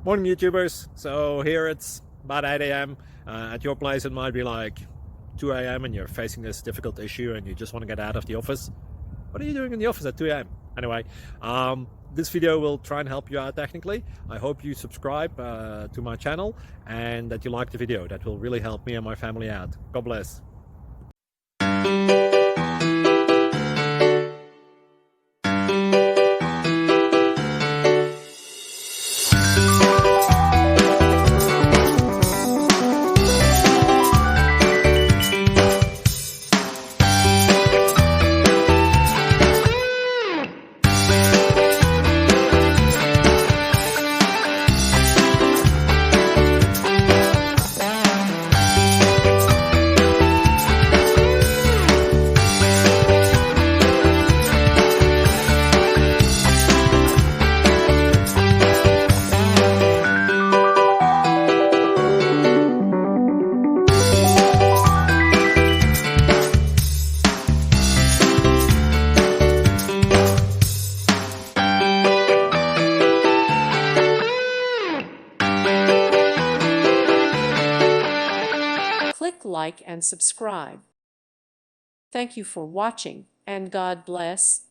Morning YouTubers. So here it's about 8 a.m. At your place it might be like 2 a.m. and you're facing this difficult issue and you just want to get out of the office. What are you doing in the office at 2 a.m.? Anyway, this video will try and help you out technically. I hope you subscribe to my channel and that you like the video. That will really help me and my family out. God bless. Click like and subscribe. Thank you for watching, and God bless.